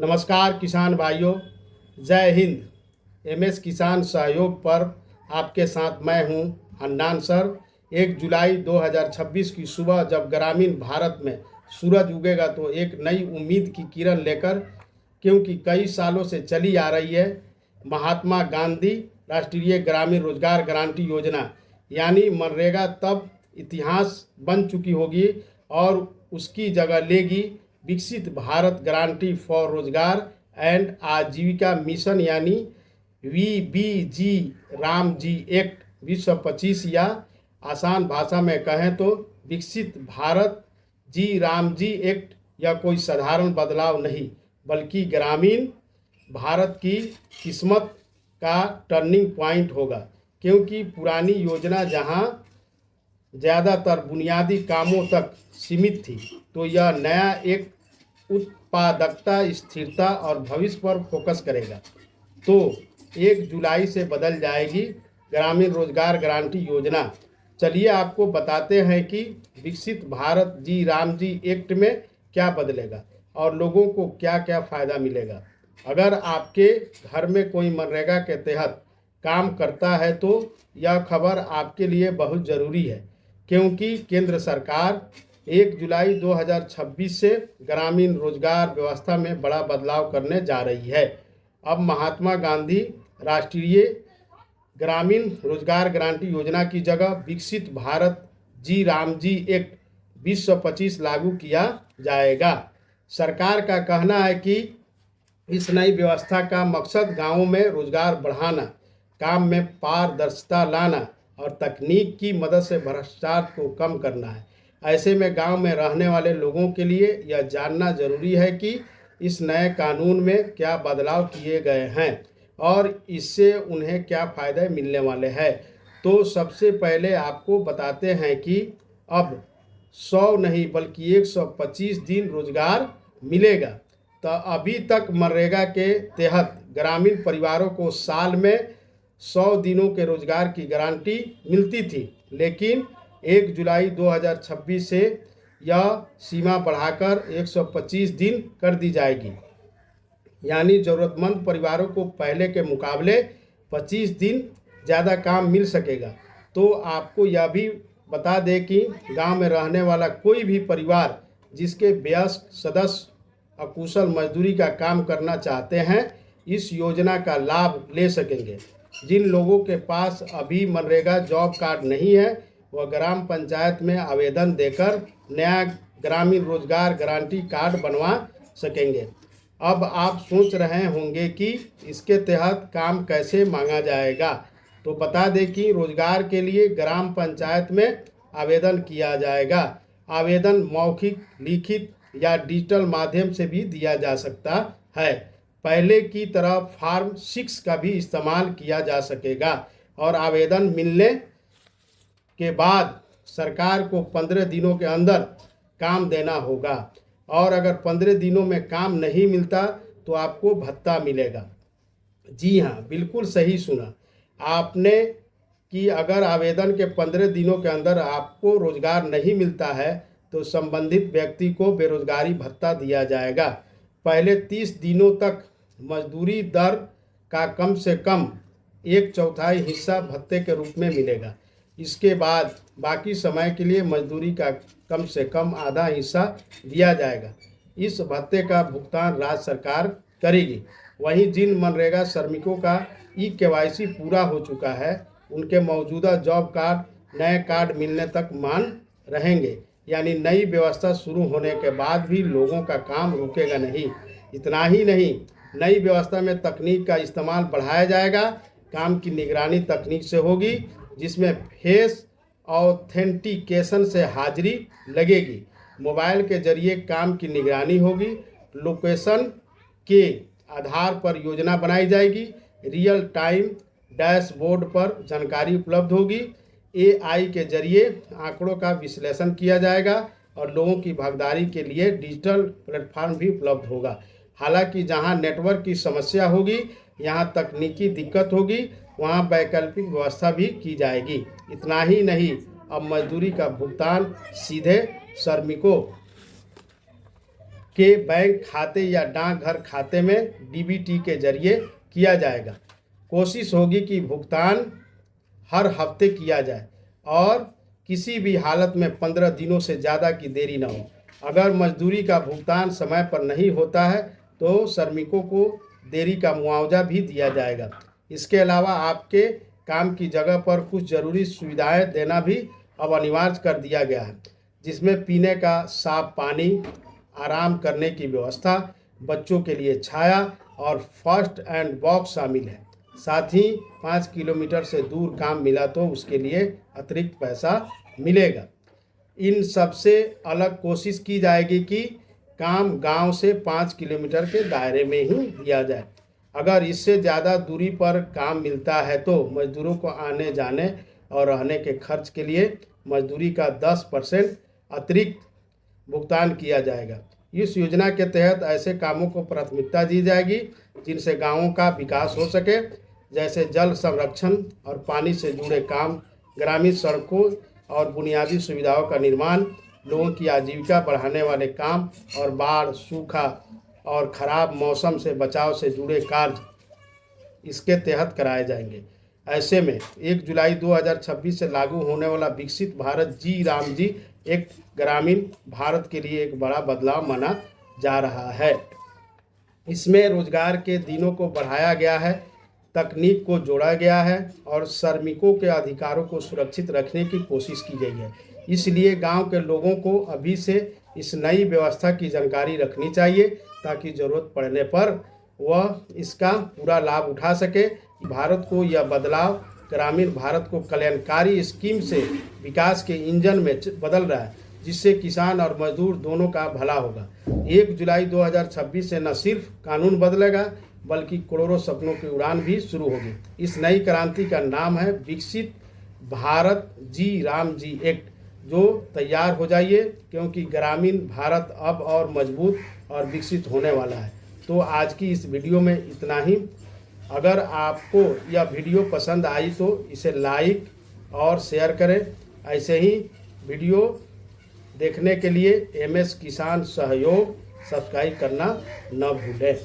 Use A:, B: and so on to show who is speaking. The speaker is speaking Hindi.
A: नमस्कार किसान भाइयों, जय हिंद। एमएस किसान सहयोग पर आपके साथ मैं हूं हन्नान सर। 1 जुलाई 2026 की सुबह जब ग्रामीण भारत में सूरज उगेगा तो एक नई उम्मीद की किरण लेकर, क्योंकि कई सालों से चली आ रही है महात्मा गांधी राष्ट्रीय ग्रामीण रोजगार गारंटी योजना यानी मनरेगा तब इतिहास बन चुकी होगी और उसकी जगह लेगी विकसित भारत गारंटी फॉर रोजगार एंड आजीविका मिशन यानी VBG राम जी एक्ट 2025, या आसान भाषा में कहें तो विकसित भारत जी राम जी एक्ट। यह कोई साधारण बदलाव नहीं बल्कि ग्रामीण भारत की किस्मत का टर्निंग पॉइंट होगा, क्योंकि पुरानी योजना जहां ज़्यादातर बुनियादी कामों तक सीमित थी, तो यह नया एक उत्पादकता, स्थिरता और भविष्य पर फोकस करेगा। तो 1 जुलाई से बदल जाएगी ग्रामीण रोजगार गारंटी योजना। चलिए आपको बताते हैं कि विकसित भारत जी राम जी एक्ट में क्या बदलेगा और लोगों को क्या क्या फ़ायदा मिलेगा। अगर आपके घर में कोई मनरेगा के तहत काम करता है तो यह खबर आपके लिए बहुत ज़रूरी है, क्योंकि केंद्र सरकार 1 जुलाई 2026 से ग्रामीण रोजगार व्यवस्था में बड़ा बदलाव करने जा रही है। अब महात्मा गांधी राष्ट्रीय ग्रामीण रोजगार गारंटी योजना की जगह विकसित भारत जी राम जी एक्ट 2025 लागू किया जाएगा। सरकार का कहना है कि इस नई व्यवस्था का मकसद गांवों में रोजगार बढ़ाना, काम में पारदर्शिता लाना और तकनीक की मदद से भ्रष्टाचार को कम करना है। ऐसे में गांव में रहने वाले लोगों के लिए यह जानना जरूरी है कि इस नए कानून में क्या बदलाव किए गए हैं और इससे उन्हें क्या फ़ायदे मिलने वाले हैं। तो सबसे पहले आपको बताते हैं कि अब 100 नहीं बल्कि 125 दिन रोजगार मिलेगा। तो अभी तक मनरेगा के तहत ग्रामीण परिवारों को साल में 100 दिनों के रोजगार की गारंटी मिलती थी, लेकिन 1 जुलाई 2026 से यह सीमा बढ़ाकर 125 दिन कर दी जाएगी। यानी ज़रूरतमंद परिवारों को पहले के मुकाबले 25 दिन ज़्यादा काम मिल सकेगा। तो आपको यह भी बता दें कि गांव में रहने वाला कोई भी परिवार जिसके वयस्क सदस्य अकुशल मजदूरी का काम करना चाहते हैं, इस योजना का लाभ ले सकेंगे। जिन लोगों के पास अभी मनरेगा जॉब कार्ड नहीं है, वह ग्राम पंचायत में आवेदन देकर नया ग्रामीण रोजगार गारंटी कार्ड बनवा सकेंगे। अब आप सोच रहे होंगे कि इसके तहत काम कैसे मांगा जाएगा। तो बता दें कि रोजगार के लिए ग्राम पंचायत में आवेदन किया जाएगा। आवेदन मौखिक, लिखित या डिजिटल माध्यम से भी दिया जा सकता है। पहले की तरह फॉर्म 6 का भी इस्तेमाल किया जा सकेगा और आवेदन मिलने के बाद सरकार को 15 दिनों के अंदर काम देना होगा और अगर 15 दिनों में काम नहीं मिलता तो आपको भत्ता मिलेगा। जी हाँ, बिल्कुल सही सुना आपने कि अगर आवेदन के 15 दिनों के अंदर आपको रोजगार नहीं मिलता है तो संबंधित व्यक्ति को बेरोजगारी भत्ता दिया जाएगा। पहले 30 दिनों तक मजदूरी दर का कम से कम 1/4 हिस्सा भत्ते के रूप में मिलेगा। इसके बाद बाकी समय के लिए मजदूरी का कम से कम आधा हिस्सा दिया जाएगा। इस भत्ते का भुगतान राज्य सरकार करेगी। वहीं जिन मनरेगा श्रमिकों का KYC पूरा हो चुका है, उनके मौजूदा जॉब कार्ड नए कार्ड मिलने तक मान रहेंगे। यानी नई व्यवस्था शुरू होने के बाद भी लोगों का काम रुकेगा नहीं। इतना ही नहीं, नई व्यवस्था में तकनीक का इस्तेमाल बढ़ाया जाएगा। काम की निगरानी तकनीक से होगी, जिसमें फेस ऑथेंटिकेशन से हाजिरी लगेगी। मोबाइल के जरिए काम की निगरानी होगी। लोकेशन के आधार पर योजना बनाई जाएगी। रियल टाइम डैशबोर्ड पर जानकारी उपलब्ध होगी। AI के जरिए आंकड़ों का विश्लेषण किया जाएगा और लोगों की भागीदारी के लिए डिजिटल प्लेटफॉर्म भी उपलब्ध होगा। हालांकि जहां नेटवर्क की समस्या होगी, यहाँ तकनीकी दिक्कत होगी, वहाँ वैकल्पिक व्यवस्था भी की जाएगी। इतना ही नहीं, अब मजदूरी का भुगतान सीधे श्रमिकों के बैंक खाते या डाकघर खाते में डीबीटी के जरिए किया जाएगा। कोशिश होगी कि भुगतान हर हफ्ते किया जाए और किसी भी हालत में 15 दिनों से ज़्यादा की देरी न हो। अगर मजदूरी का भुगतान समय पर नहीं होता है तो श्रमिकों को देरी का मुआवजा भी दिया जाएगा। इसके अलावा आपके काम की जगह पर कुछ ज़रूरी सुविधाएं देना भी अब अनिवार्य कर दिया गया है, जिसमें पीने का साफ पानी, आराम करने की व्यवस्था, बच्चों के लिए छाया और फर्स्ट एंड बॉक्स शामिल है। साथ ही 5 किलोमीटर से दूर काम मिला तो उसके लिए अतिरिक्त पैसा मिलेगा। इन सबसे अलग कोशिश की जाएगी कि काम गांव से 5 किलोमीटर के दायरे में ही दिया जाए। अगर इससे ज़्यादा दूरी पर काम मिलता है तो मजदूरों को आने जाने और रहने के खर्च के लिए मजदूरी का 10% अतिरिक्त भुगतान किया जाएगा। इस योजना के तहत ऐसे कामों को प्राथमिकता दी जाएगी जिनसे गांवों का विकास हो सके, जैसे जल संरक्षण और पानी से जुड़े काम, ग्रामीण सड़कों और बुनियादी सुविधाओं का निर्माण, लोगों की आजीविका बढ़ाने वाले काम और बाढ़, सूखा और ख़राब मौसम से बचाव से जुड़े कार्य इसके तहत कराए जाएंगे। ऐसे में 1 जुलाई 2026 से लागू होने वाला विकसित भारत जी राम जी एक्ट ग्रामीण भारत के लिए एक बड़ा बदलाव माना जा रहा है। इसमें रोजगार के दिनों को बढ़ाया गया है, तकनीक को जोड़ा गया है और श्रमिकों के अधिकारों को सुरक्षित रखने की कोशिश की गई है। इसलिए गांव के लोगों को अभी से इस नई व्यवस्था की जानकारी रखनी चाहिए ताकि ज़रूरत पड़ने पर वह इसका पूरा लाभ उठा सके। भारत को यह बदलाव ग्रामीण भारत को कल्याणकारी स्कीम से विकास के इंजन में बदल रहा है, जिससे किसान और मजदूर दोनों का भला होगा। 1 जुलाई 2026 से न सिर्फ कानून बदलेगा बल्कि करोड़ों सपनों की उड़ान भी शुरू होगी। इस नई क्रांति का नाम है विकसित भारत जी राम जी एक्ट। जो तैयार हो जाइए, क्योंकि ग्रामीण भारत अब और मजबूत और विकसित होने वाला है। तो आज की इस वीडियो में इतना ही। अगर आपको यह वीडियो पसंद आई तो इसे लाइक और शेयर करें। ऐसे ही वीडियो देखने के लिए MS किसान सहयोग सब्सक्राइब करना न भूलें।